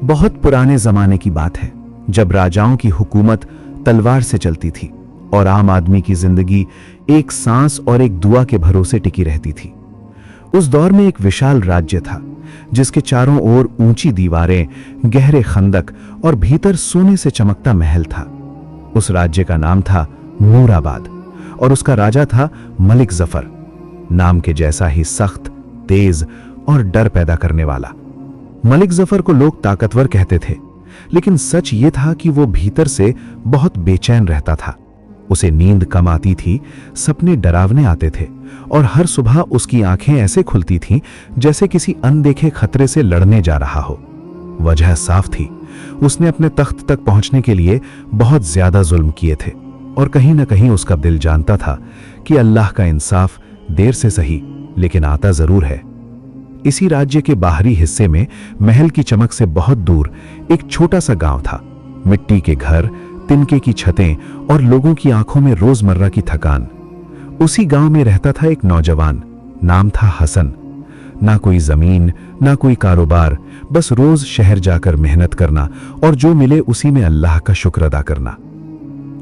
बहुत पुराने जमाने की बात है, जब राजाओं की हुकूमत तलवार से चलती थी और आम आदमी की जिंदगी एक सांस और एक दुआ के भरोसे टिकी रहती थी। उस दौर में एक विशाल राज्य था, जिसके चारों ओर ऊंची दीवारें, गहरे खंदक और भीतर सोने से चमकता महल था। उस राज्य का नाम था नूराबाद और उसका राजा था मलिक जफर, नाम के जैसा ही सख्त, तेज और डर पैदा करने वाला। मलिक जफर को लोग ताकतवर कहते थे, लेकिन सच ये था कि वो भीतर से बहुत बेचैन रहता था। उसे नींद कम आती थी, सपने डरावने आते थे और हर सुबह उसकी आंखें ऐसे खुलती थीं जैसे किसी अनदेखे खतरे से लड़ने जा रहा हो। वजह साफ थी, उसने अपने तख्त तक पहुंचने के लिए बहुत ज्यादा जुल्म किए थे और कहीं ना कहीं उसका दिल जानता था कि अल्लाह का इंसाफ देर से सही लेकिन आता जरूर है। इसी राज्य के बाहरी हिस्से में महल की चमक से बहुत दूर एक छोटा सा गांव था। मिट्टी के घर, तिनके की छतें और लोगों की आंखों में रोजमर्रा की थकान। उसी गांव में रहता था एक नौजवान, नाम था हसन। ना कोई जमीन, ना कोई कारोबार, बस रोज शहर जाकर मेहनत करना और जो मिले उसी में अल्लाह का शुक्र अदा करना।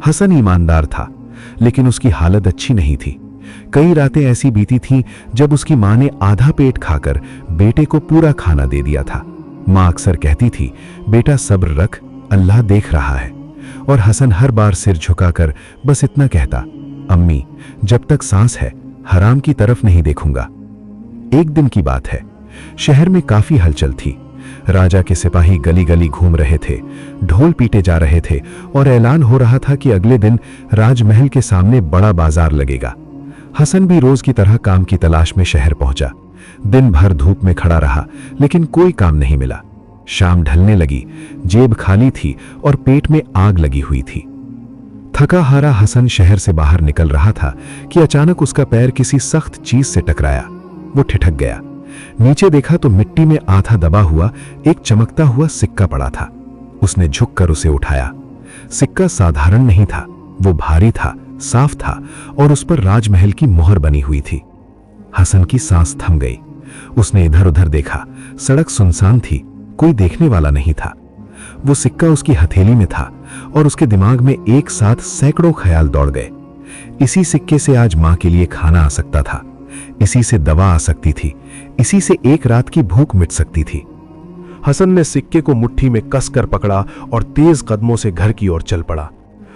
हसन ईमानदार था, लेकिन उसकी हालत अच्छी नहीं थी। कई रातें ऐसी बीती थीं जब उसकी मां ने आधा पेट खाकर बेटे को पूरा खाना दे दिया था। मां अक्सर कहती थी, बेटा सब्र रख, अल्लाह देख रहा है। और हसन हर बार सिर झुकाकर बस इतना कहता, अम्मी जब तक सांस है हराम की तरफ नहीं देखूंगा। एक दिन की बात है, शहर में काफी हलचल थी। राजा के सिपाही गली गली घूम रहे थे, ढोल पीटे जा रहे थे और ऐलान हो रहा था कि अगले दिन राजमहल के सामने बड़ा बाजार लगेगा। हसन भी रोज की तरह काम की तलाश में शहर पहुंचा। दिन भर धूप में खड़ा रहा, लेकिन कोई काम नहीं मिला। शाम ढलने लगी, जेब खाली थी और पेट में आग लगी हुई थी। थका हारा हसन शहर से बाहर निकल रहा था कि अचानक उसका पैर किसी सख्त चीज से टकराया। वो ठिठक गया। नीचे देखा तो मिट्टी में आधा दबा हुआ एक चमकता हुआ सिक्का पड़ा था। उसने झुककर उसे उठाया। सिक्का साधारण नहीं था, वो भारी था, साफ था और उस पर राजमहल की मोहर बनी हुई थी। हसन की सांस थम गई। उसने इधर उधर देखा, सड़क सुनसान थी, कोई देखने वाला नहीं था। वो सिक्का उसकी हथेली में था और उसके दिमाग में एक साथ सैकड़ों ख्याल दौड़ गए। इसी सिक्के से आज मां के लिए खाना आ सकता था, इसी से दवा आ सकती थी, इसी से एक रात की भूख मिट सकती थी। हसन ने सिक्के को मुट्ठी में कसकर पकड़ा और तेज कदमों से घर की ओर चल पड़ा।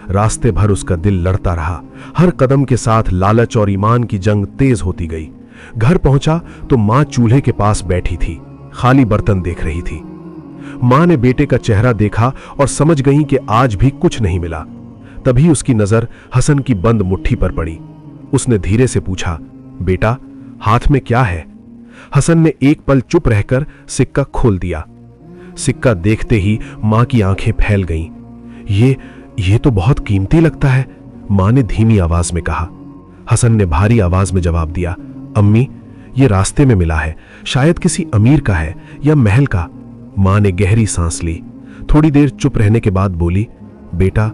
रास्ते भर उसका दिल लड़ता रहा। हर कदम के साथ लालच और ईमान की जंग तेज होती गई। घर पहुंचा तो मां चूल्हे के पास बैठी थी, खाली बर्तन देख रही थी। मां ने बेटे का चेहरा देखा और समझ गई कि आज भी कुछ नहीं मिला। तभी उसकी नजर हसन की बंद मुट्ठी पर पड़ी। उसने धीरे से पूछा, बेटा हाथ में क्या है? हसन ने एक पल चुप रहकर सिक्का खोल दिया। सिक्का देखते ही मां की आंखें फैल गईं। ये तो बहुत कीमती लगता है, मां ने धीमी आवाज में कहा। हसन ने भारी आवाज में जवाब दिया, अम्मी ये रास्ते में मिला है, शायद किसी अमीर का है या महल का। मां ने गहरी सांस ली। थोड़ी देर चुप रहने के बाद बोली, बेटा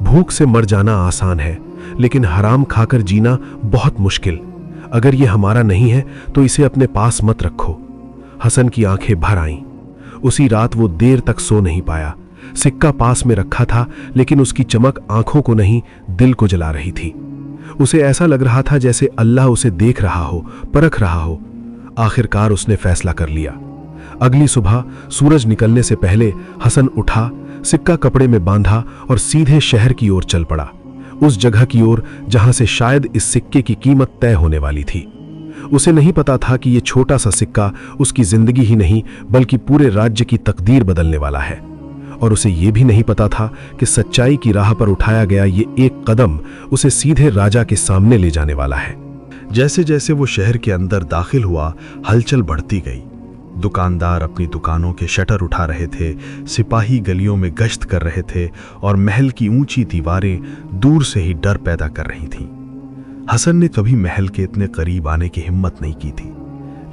भूख से मर जाना आसान है, लेकिन हराम खाकर जीना बहुत मुश्किल। अगर ये हमारा नहीं है तो इसे अपने पास मत रखो। हसन की आंखें भर आईं। उसी रात वो देर तक सो नहीं पाया। सिक्का पास में रखा था, लेकिन उसकी चमक आंखों को नहीं दिल को जला रही थी। उसे ऐसा लग रहा था जैसे अल्लाह उसे देख रहा हो, परख रहा हो। आखिरकार उसने फैसला कर लिया। अगली सुबह सूरज निकलने से पहले हसन उठा, सिक्का कपड़े में बांधा और सीधे शहर की ओर चल पड़ा, उस जगह की ओर जहां से शायद इस सिक्के की कीमत तय होने वाली थी। उसे नहीं पता था कि यह छोटा सा सिक्का उसकी जिंदगी ही नहीं बल्कि पूरे राज्य की तकदीर बदलने वाला है। और उसे यह भी नहीं पता था कि सच्चाई की राह पर उठाया गया ये एक कदम उसे सीधे राजा के सामने ले जाने वाला है। जैसे जैसे वो शहर के अंदर दाखिल हुआ, हलचल बढ़ती गई। दुकानदार अपनी दुकानों के शटर उठा रहे थे, सिपाही गलियों में गश्त कर रहे थे और महल की ऊंची दीवारें दूर से ही डर पैदा कर रही थीं। हसन ने कभी महल के इतने करीब आने की हिम्मत नहीं की थी,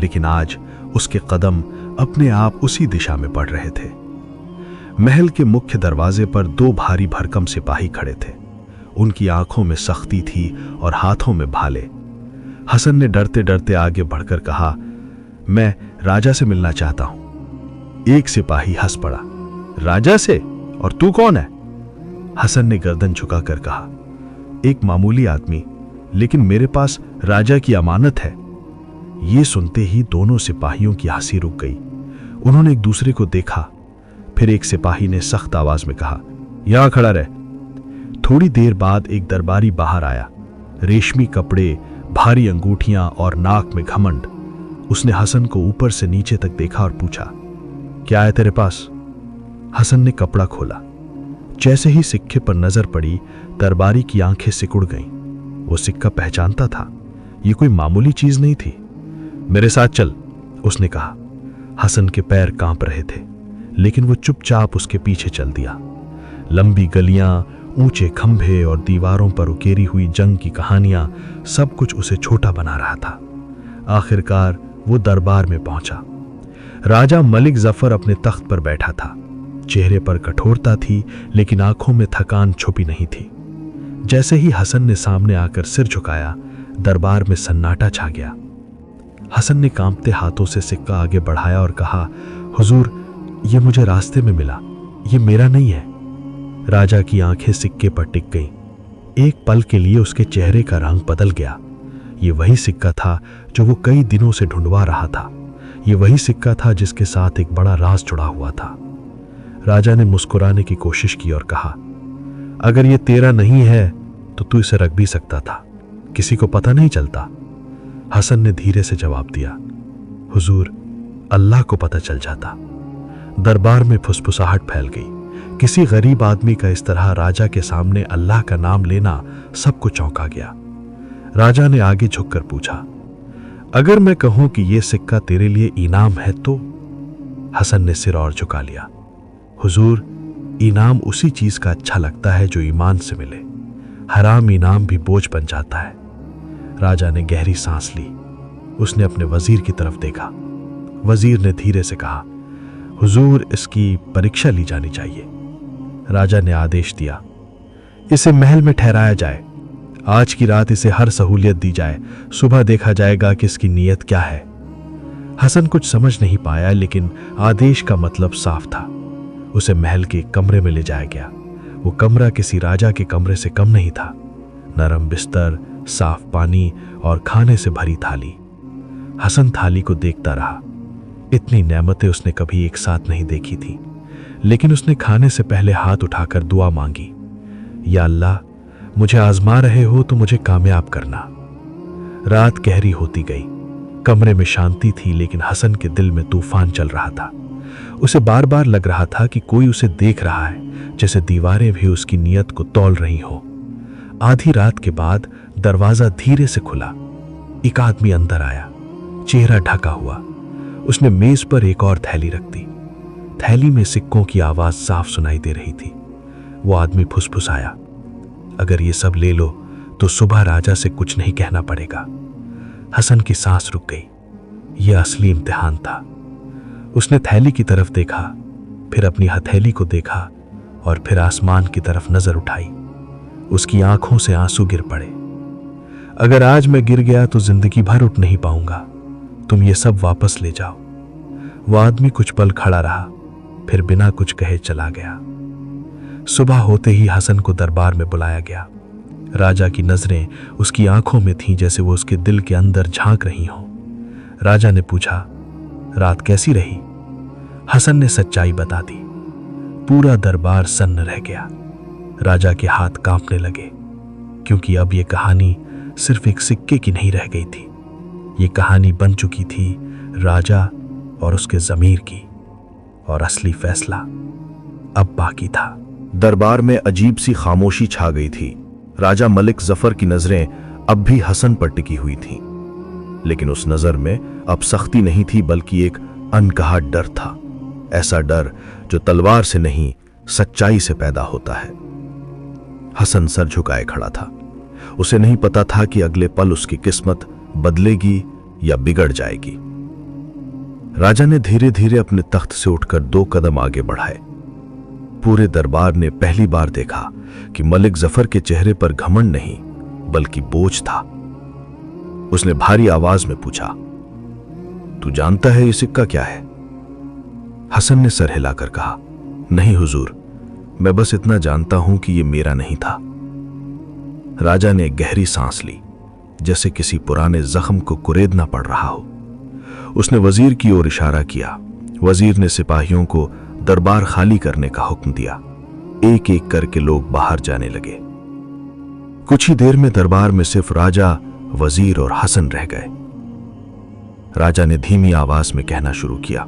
लेकिन आज उसके कदम अपने आप उसी दिशा में बढ़ रहे थे। महल के मुख्य दरवाजे पर दो भारी भरकम सिपाही खड़े थे। उनकी आंखों में सख्ती थी और हाथों में भाले। हसन ने डरते डरते आगे बढ़कर कहा, मैं राजा से मिलना चाहता हूं। एक सिपाही हंस पड़ा। राजा से? और तू कौन है? हसन ने गर्दन झुकाकर कहा, एक मामूली आदमी, लेकिन मेरे पास राजा की अमानत है। ये सुनते ही दोनों सिपाहियों की हंसी रुक गई। उन्होंने एक दूसरे को देखा। फिर एक सिपाही ने सख्त आवाज में कहा, यहां खड़ा रह। थोड़ी देर बाद एक दरबारी बाहर आया, रेशमी कपड़े, भारी अंगूठियां और नाक में घमंड। उसने हसन को ऊपर से नीचे तक देखा और पूछा, क्या है तेरे पास? हसन ने कपड़ा खोला। जैसे ही सिक्के पर नजर पड़ी, दरबारी की आंखें सिकुड़ गईं। वो सिक्का पहचानता था, ये कोई मामूली चीज नहीं थी। मेरे साथ चल, उसने कहा। हसन के पैर कांप रहे थे, लेकिन वो चुपचाप उसके पीछे चल दिया। लंबी गलियां, ऊंचे खंभे और दीवारों पर उकेरी हुई जंग की कहानियां, सब कुछ उसे छोटा बना रहा था। आखिरकार वो दरबार में पहुंचा। राजा मलिक जफर अपने तख्त पर बैठा था। चेहरे पर कठोरता थी, लेकिन आंखों में थकान छुपी नहीं थी। जैसे ही हसन ने सामने आकर सिर झुकाया, दरबार में सन्नाटा छा गया। हसन ने कांपते हाथों से सिक्का आगे बढ़ाया और कहा, हुजूर, ये मुझे रास्ते में मिला, ये मेरा नहीं है। राजा की आंखें सिक्के पर टिक गईं। एक पल के लिए उसके चेहरे का रंग बदल गया। ये वही सिक्का था जो वो कई दिनों से ढूंढवा रहा था। ये वही सिक्का था जिसके साथ एक बड़ा राज जुड़ा हुआ था। राजा ने मुस्कुराने की कोशिश की और कहा, अगर ये तेरा नहीं है तो तू इसे रख भी सकता था, किसी को पता नहीं चलता। हसन ने धीरे से जवाब दिया, हुजूर, अल्लाह को पता चल जाता। दरबार में फुसफुसाहट फैल गई। किसी गरीब आदमी का इस तरह राजा के सामने अल्लाह का नाम लेना सबको चौंका गया। राजा ने आगे झुककर पूछा, अगर मैं कहूं कि यह सिक्का तेरे लिए इनाम है तो? हसन ने सिर और झुका लिया। हुजूर, इनाम उसी चीज का अच्छा लगता है जो ईमान से मिले। हराम इनाम भी बोझ बन जाता है। राजा ने गहरी सांस ली। उसने अपने वजीर की तरफ देखा। वजीर ने धीरे से कहा, हुजूर, इसकी परीक्षा ली जानी चाहिए। राजा ने आदेश दिया, इसे महल में ठहराया जाए। आज की रात इसे हर सहूलियत दी जाए। सुबह देखा जाएगा कि इसकी नीयत क्या है। हसन कुछ समझ नहीं पाया, लेकिन आदेश का मतलब साफ था। उसे महल के कमरे में ले जाया गया। वो कमरा किसी राजा के कमरे से कम नहीं था। नरम बिस्तर, साफ पानी और खाने से भरी थाली। हसन थाली को देखता रहा। इतनी नेमतें उसने कभी एक साथ नहीं देखी थी। लेकिन उसने खाने से पहले हाथ उठाकर दुआ मांगी, या अल्लाह, मुझे आजमा रहे हो तो मुझे कामयाब करना। रात गहरी होती गई। कमरे में शांति थी, लेकिन हसन के दिल में तूफान चल रहा था। उसे बार बार लग रहा था कि कोई उसे देख रहा है, जैसे दीवारें भी उसकी नीयत को तौल रही हो। आधी रात के बाद दरवाजा धीरे से खुला। एक आदमी अंदर आया, चेहरा ढका हुआ। उसने मेज पर एक और थैली रख दी। थैली में सिक्कों की आवाज साफ सुनाई दे रही थी। वो आदमी फुसफुसाया, अगर ये सब ले लो तो सुबह राजा से कुछ नहीं कहना पड़ेगा। हसन की सांस रुक गई। यह असली इम्तिहान था। उसने थैली की तरफ देखा, फिर अपनी हथेली को देखा और फिर आसमान की तरफ नजर उठाई। उसकी आंखों से आंसू गिर पड़े। अगर आज मैं गिर गया तो जिंदगी भर उठ नहीं पाऊंगा। तुम ये सब वापस ले जाओ। वो आदमी कुछ पल खड़ा रहा, फिर बिना कुछ कहे चला गया। सुबह होते ही हसन को दरबार में बुलाया गया। राजा की नजरें उसकी आंखों में थीं, जैसे वो उसके दिल के अंदर झांक रही हों। राजा ने पूछा, रात कैसी रही? हसन ने सच्चाई बता दी। पूरा दरबार सन्न रह गया। राजा के हाथ कांपने लगे, क्योंकि अब ये कहानी सिर्फ एक सिक्के की नहीं रह गई थी। ये कहानी बन चुकी थी राजा और उसके ज़मीर की, और असली फैसला अब बाकी था। दरबार में अजीब सी खामोशी छा गई थी। राजा मलिक जफर की नजरें अब भी हसन पर टिकी हुई थीं, लेकिन उस नजर में अब सख्ती नहीं थी, बल्कि एक अनकहा डर था। ऐसा डर जो तलवार से नहीं, सच्चाई से पैदा होता है। हसन सर झुकाए खड़ा था। उसे नहीं पता था कि अगले पल उसकी किस्मत बदलेगी या बिगड़ जाएगी। राजा ने धीरे धीरे अपने तख्त से उठकर 2 कदम आगे बढ़ाए। पूरे दरबार ने पहली बार देखा कि मलिक जफर के चेहरे पर घमंड नहीं, बल्कि बोझ था। उसने भारी आवाज में पूछा, तू जानता है ये सिक्का क्या है? हसन ने सर हिलाकर कहा, नहीं हुजूर, मैं बस इतना जानता हूं कि ये मेरा नहीं था। राजा ने एक गहरी सांस ली, जैसे किसी पुराने जख्म को कुरेदना पड़ रहा हो। उसने वजीर की ओर इशारा किया। वजीर ने सिपाहियों को दरबार खाली करने का हुक्म दिया। एक एक करके लोग बाहर जाने लगे। कुछ ही देर में दरबार में सिर्फ राजा, वजीर और हसन रह गए। राजा ने धीमी आवाज में कहना शुरू किया,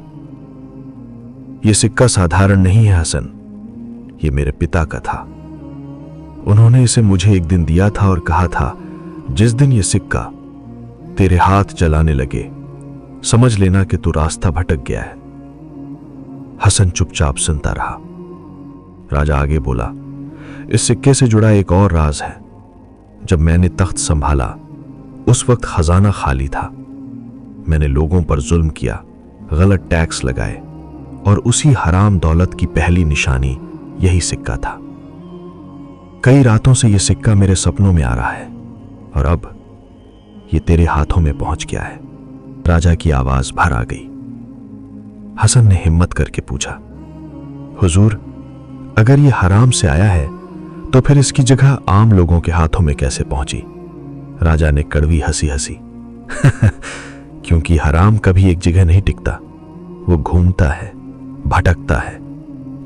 यह सिक्का साधारण नहीं है हसन, यह मेरे पिता का था। उन्होंने इसे मुझे एक दिन दिया था और कहा था, जिस दिन यह सिक्का तेरे हाथ चलाने लगे, समझ लेना कि तू रास्ता भटक गया है। हसन चुपचाप सुनता रहा। राजा आगे बोला, इस सिक्के से जुड़ा एक और राज है। जब मैंने तख्त संभाला, उस वक्त खजाना खाली था। मैंने लोगों पर जुल्म किया, गलत टैक्स लगाए, और उसी हराम दौलत की पहली निशानी यही सिक्का था। कई रातों से यह सिक्का मेरे सपनों में आ रहा है, और अब यह तेरे हाथों में पहुंच गया है। राजा की आवाज भर आ गई। हसन ने हिम्मत करके पूछा, हुजूर, अगर यह हराम से आया है तो फिर इसकी जगह आम लोगों के हाथों में कैसे पहुंची? राजा ने कड़वी हंसी हंसी। क्योंकि हराम कभी एक जगह नहीं टिकता, वो घूमता है, भटकता है,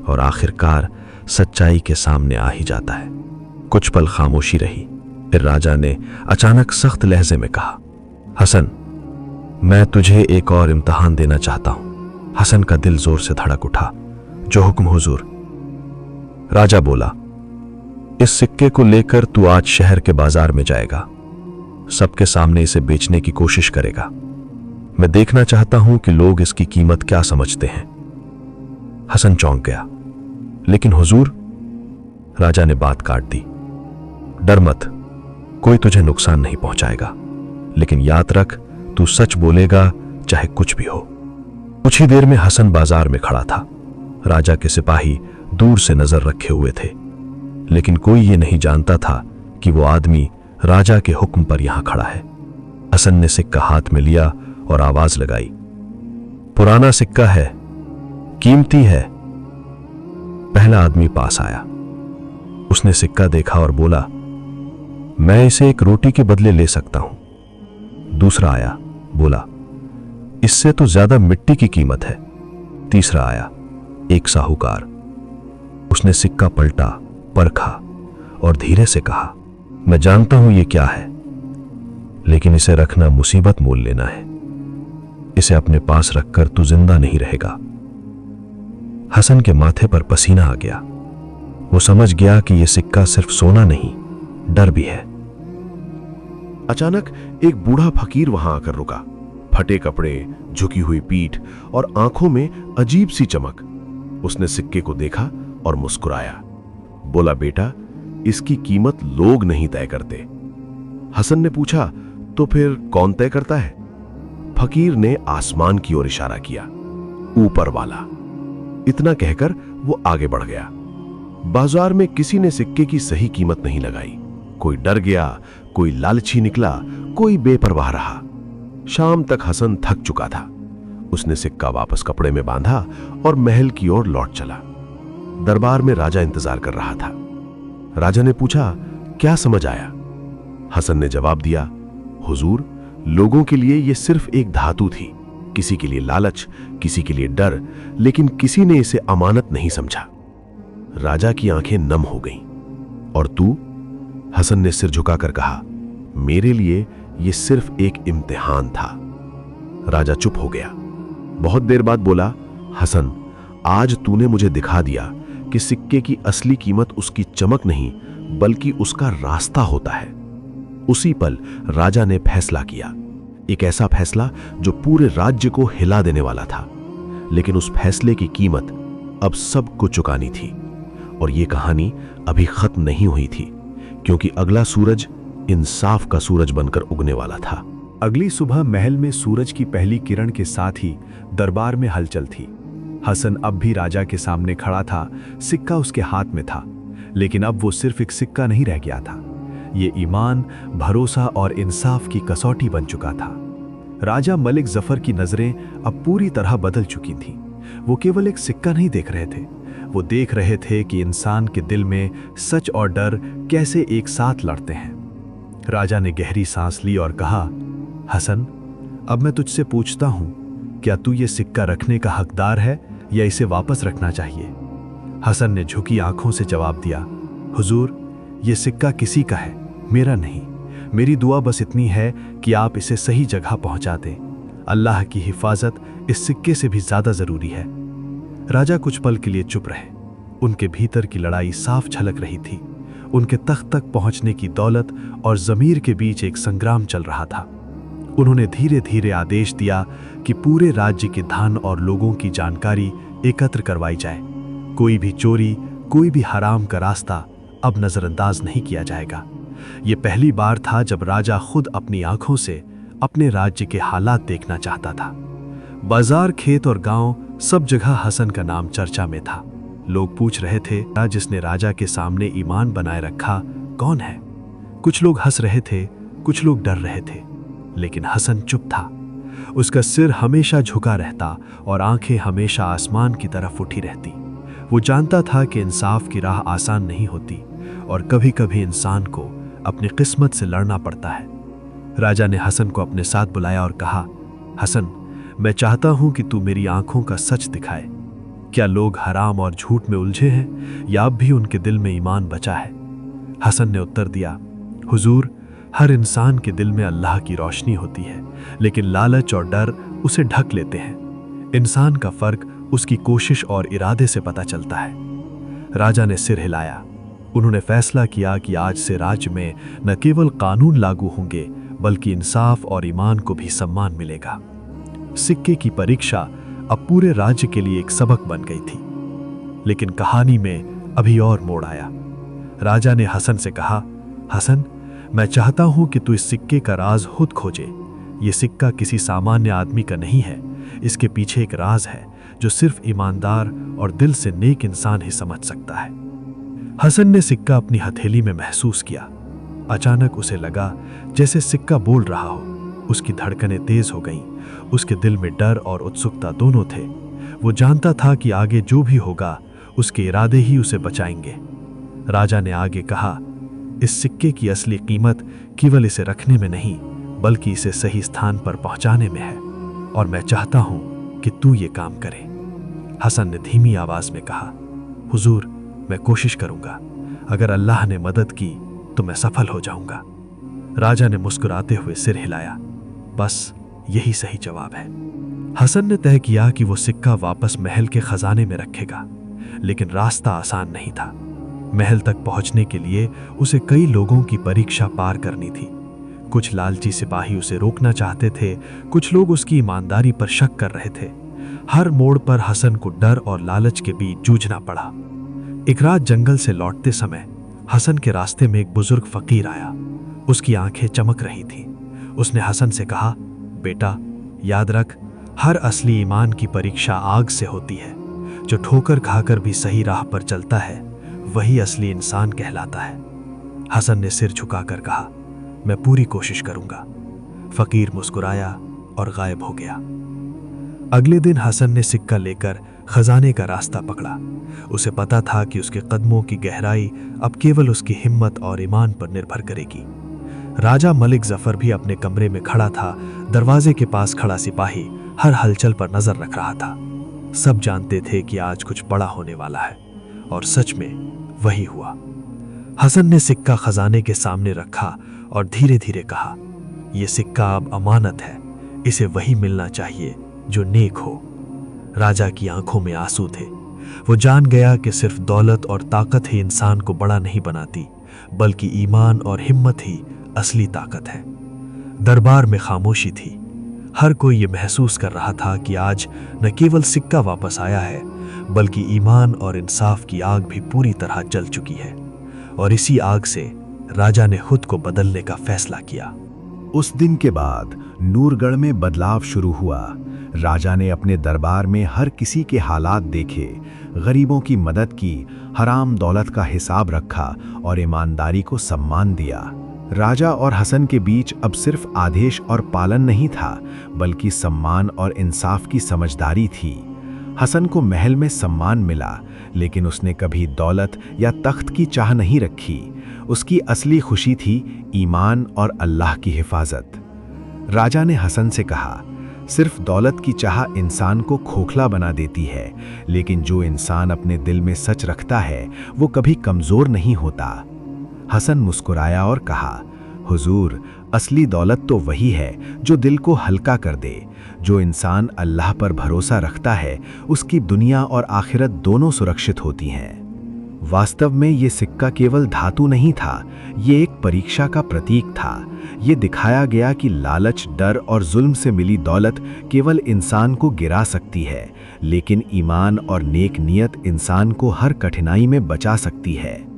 और आखिरकार सच्चाई के सामने आ ही जाता है। कुछ पल खामोशी रही, फिर राजा ने अचानक सख्त लहजे में कहा, हसन, मैं तुझे एक और इम्तिहान देना चाहता हूं। हसन का दिल जोर से धड़क उठा। जो हुक्म हुजूर। राजा बोला, इस सिक्के को लेकर तू आज शहर के बाजार में जाएगा, सबके सामने इसे बेचने की कोशिश करेगा। मैं देखना चाहता हूं कि लोग इसकी कीमत क्या समझते हैं। हसन चौंक गया। लेकिन हुजूर, राजा ने बात काट दी, डर मत, कोई तुझे नुकसान नहीं पहुंचाएगा, लेकिन याद रख, तू सच बोलेगा चाहे कुछ भी हो। कुछ ही देर में हसन बाजार में खड़ा था। राजा के सिपाही दूर से नजर रखे हुए थे, लेकिन कोई ये नहीं जानता था कि वो आदमी राजा के हुक्म पर यहां खड़ा है। हसन ने सिक्का हाथ में लिया और आवाज लगाई, पुराना सिक्का है, कीमती है। पहला आदमी पास आया। उसने सिक्का देखा और बोला, मैं इसे एक रोटी के बदले ले सकता हूं। दूसरा आया, बोला, इससे तो ज्यादा मिट्टी की कीमत है। तीसरा आया, एक साहूकार। उसने सिक्का पलटा, परखा और धीरे से कहा, मैं जानता हूं ये क्या है, लेकिन इसे रखना मुसीबत मोल लेना है। इसे अपने पास रखकर तू जिंदा नहीं रहेगा। हसन के माथे पर पसीना आ गया। वो समझ गया कि यह सिक्का सिर्फ सोना नहीं, डर भी है। अचानक एक बूढ़ा फकीर वहां आकर रुका। फटे कपड़े, झुकी हुई पीठ और आंखों में अजीब सी चमक। उसने सिक्के को देखा और मुस्कुराया। बोला, बेटा, इसकी कीमत लोग नहीं तय करते। हसन ने पूछा, तो फिर कौन तय करता है? फकीर ने आसमान की ओर इशारा किया, ऊपर वाला। इतना कहकर वो आगे बढ़ गया। बाजार में किसी ने सिक्के की सही कीमत नहीं लगाई। कोई डर गया, कोई लालची निकला, कोई बेपरवाह रहा। शाम तक हसन थक चुका था। उसने सिक्का वापस कपड़े में बांधा और महल की ओर लौट चला। दरबार में राजा इंतजार कर रहा था। राजा ने पूछा, क्या समझ आया? हसन ने जवाब दिया, हुजूर, लोगों के लिए यह सिर्फ एक धातु थी। किसी के लिए लालच, किसी के लिए डर, लेकिन किसी ने इसे अमानत नहीं समझा। राजा की आंखें नम हो गईं। और तू? हसन ने सिर झुकाकर कहा, मेरे लिए यह सिर्फ एक इम्तिहान था। राजा चुप हो गया। बहुत देर बाद बोला, हसन, आज तूने मुझे दिखा दिया कि सिक्के की असली कीमत उसकी चमक नहीं, बल्कि उसका रास्ता होता है। उसी पल राजा ने फैसला किया, एक ऐसा फैसला जो पूरे राज्य को हिला देने वाला था। लेकिन उस फैसले की कीमत अब सबको चुकानी थी। और यह कहानी अभी खत्म नहीं हुई थी, क्योंकि अगला सूरज इंसाफ का सूरज बनकर उगने वाला था। अगली सुबह महल में सूरज की पहली किरण के साथ ही दरबार में हलचल थी। हसन अब भी राजा के सामने खड़ा था। सिक्का उसके हाथ में था, लेकिन अब वो सिर्फ एक सिक्का नहीं रह गया था। ये ईमान, भरोसा और इंसाफ की कसौटी बन चुका था। राजा मलिक जफर की नजरें अब पूरी तरह बदल चुकी थीं। वो केवल एक सिक्का नहीं देख रहे थे, वो देख रहे थे कि इंसान के दिल में सच और डर कैसे एक साथ लड़ते हैं। राजा ने गहरी सांस ली और कहा, हसन, अब मैं तुझसे पूछता हूं, क्या तू ये सिक्का रखने का हकदार है या इसे वापस रखना चाहिए? हसन ने झुकी आंखों से जवाब दिया, हुजूर, ये सिक्का किसी का है, मेरा नहीं। मेरी दुआ बस इतनी है कि आप इसे सही जगह पहुंचा दें। अल्लाह की हिफाजत इस सिक्के से भी ज्यादा जरूरी है। राजा कुछ पल के लिए चुप रहे। उनके भीतर की लड़ाई साफ झलक रही थी। उनके तख्त तक पहुंचने की दौलत और जमीर के बीच एक संग्राम चल रहा था। उन्होंने धीरे धीरे आदेश दिया कि पूरे राज्य के धन और लोगों की जानकारी एकत्र करवाई जाए। कोई भी चोरी, कोई भी हराम का रास्ता अब नजरअंदाज नहीं किया जाएगा। ये पहली बार था जब राजा खुद अपनी आंखों से अपने राज्य के हालात देखना चाहता था। बाजार, खेत और गांव, सब जगह हसन का नाम चर्चा में था। लोग पूछ रहे थे, जिसने राजा के सामने ईमान बनाए रखा कौन है? कुछ लोग हंस रहे थे, कुछ लोग डर रहे थे, लेकिन हसन चुप था। उसका सिर हमेशा झुका रहता और आंखें हमेशा आसमान की तरफ उठी रहती। वो जानता था कि इंसाफ की राह आसान नहीं होती और कभी कभी इंसान को अपनी किस्मत से लड़ना पड़ता है। राजा ने हसन को अपने साथ बुलाया और कहा, हसन, मैं चाहता हूं कि तू मेरी आंखों का सच दिखाए। क्या लोग हराम और झूठ में उलझे हैं या अब भी उनके दिल में ईमान बचा है? हसन ने उत्तर दिया, हुजूर, हर इंसान के दिल में अल्लाह की रोशनी होती है, लेकिन लालच और डर उसे ढक लेते हैं। इंसान का फर्क उसकी कोशिश और इरादे से पता चलता है। राजा ने सिर हिलाया। उन्होंने फैसला किया कि आज से राज्य में न केवल कानून लागू होंगे, बल्कि इंसाफ और ईमान को भी सम्मान मिलेगा। सिक्के की परीक्षा अब पूरे राज्य के लिए एक सबक बन गई थी। लेकिन कहानी में अभी और मोड़ आया। राजा ने हसन से कहा, हसन, मैं चाहता हूं कि तू इस सिक्के का राज खुद खोजे। ये सिक्का किसी सामान्य आदमी का नहीं है। इसके पीछे एक राज है जो सिर्फ ईमानदार और दिल से नेक इंसान ही समझ सकता है। हसन ने सिक्का अपनी हथेली में महसूस किया। अचानक उसे लगा जैसे सिक्का बोल रहा हो। उसकी धड़कनें तेज हो गईं। उसके दिल में डर और उत्सुकता दोनों थे। वो जानता था कि आगे जो भी होगा, उसके इरादे ही उसे बचाएंगे। राजा ने आगे कहा, इस सिक्के की असली कीमत केवल इसे रखने में नहीं, बल्कि इसे सही स्थान पर पहुंचाने में है, और मैं चाहता हूं कि तू ये काम करे। हसन ने धीमी आवाज में कहा, हुजूर, मैं कोशिश करूंगा। अगर अल्लाह ने मदद की तो मैं सफल हो जाऊंगा। राजा ने मुस्कुराते हुए सिर हिलाया। बस यही सही जवाब है। हसन ने तय किया कि वो सिक्का वापस महल के खजाने में रखेगा, लेकिन रास्ता आसान नहीं था। महल तक पहुंचने के लिए उसे कई लोगों की परीक्षा पार करनी थी। कुछ लालची सिपाही उसे रोकना चाहते थे, कुछ लोग उसकी ईमानदारी पर शक कर रहे थे। हर मोड़ पर हसन को डर और लालच के बीच जूझना पड़ा। एक रात जंगल से लौटते समय हसन के रास्ते में एक बुजुर्ग फकीर आया। उसकी आंखें चमक रही थीं। उसने हसन से कहा, बेटा, याद रख, हर असली ईमान की परीक्षा आग से होती है। जो ठोकर खाकर भी सही राह पर चलता है, वही असली इंसान कहलाता है। हसन ने सिर झुकाकर कहा, मैं पूरी कोशिश करूंगा। फकीर मुस्कुराया और गायब हो गया। अगले दिन हसन ने सिक्का लेकर खजाने का रास्ता पकड़ा। उसे पता था कि उसके कदमों की गहराई अब केवल उसकी हिम्मत और ईमान पर निर्भर करेगी। राजा मलिक जफर भी अपने कमरे में खड़ा था। दरवाजे के पास खड़ा सिपाही हर हलचल पर नजर रख रहा था। सब जानते थे कि आज कुछ बड़ा होने वाला है, और सच में वही हुआ। हसन ने सिक्का खजाने के सामने रखा और धीरे धीरे कहा, यह सिक्का अब अमानत है। इसे वही मिलना चाहिए जो नेक हो। राजा की आंखों में आंसू थे। वो जान गया कि सिर्फ दौलत और ताकत ही इंसान को बड़ा नहीं बनाती, बल्कि ईमान और हिम्मत ही असली ताकत है। दरबार में खामोशी थी। हर कोई ये महसूस कर रहा था कि आज न केवल सिक्का वापस आया है, बल्कि ईमान और इंसाफ की आग भी पूरी तरह जल चुकी है। और इसी आग से राजा ने खुद को बदलने का फैसला किया। उस दिन के बाद नूरगढ़ में बदलाव शुरू हुआ। राजा ने अपने दरबार में हर किसी के हालात देखे, गरीबों की मदद की, हराम दौलत का हिसाब रखा और ईमानदारी को सम्मान दिया। राजा और हसन के बीच अब सिर्फ आदेश और पालन नहीं था, बल्कि सम्मान और इंसाफ की समझदारी थी। हसन को महल में सम्मान मिला, लेकिन उसने कभी दौलत या तख्त की चाह नहीं रखी। उसकी असली खुशी थी ईमान और अल्लाह की हिफाजत। राजा ने हसन से कहा, सिर्फ दौलत की चाह इंसान को खोखला बना देती है, लेकिन जो इंसान अपने दिल में सच रखता है वो कभी कमजोर नहीं होता। हसन मुस्कुराया और कहा, हुजूर, असली दौलत तो वही है जो दिल को हल्का कर दे। जो इंसान अल्लाह पर भरोसा रखता है उसकी दुनिया और आखिरत दोनों सुरक्षित होती हैं। वास्तव में ये सिक्का केवल धातु नहीं था, ये एक परीक्षा का प्रतीक था। ये दिखाया गया कि लालच, डर और जुल्म से मिली दौलत केवल इंसान को गिरा सकती है, लेकिन ईमान और नेक नियत इंसान को हर कठिनाई में बचा सकती है।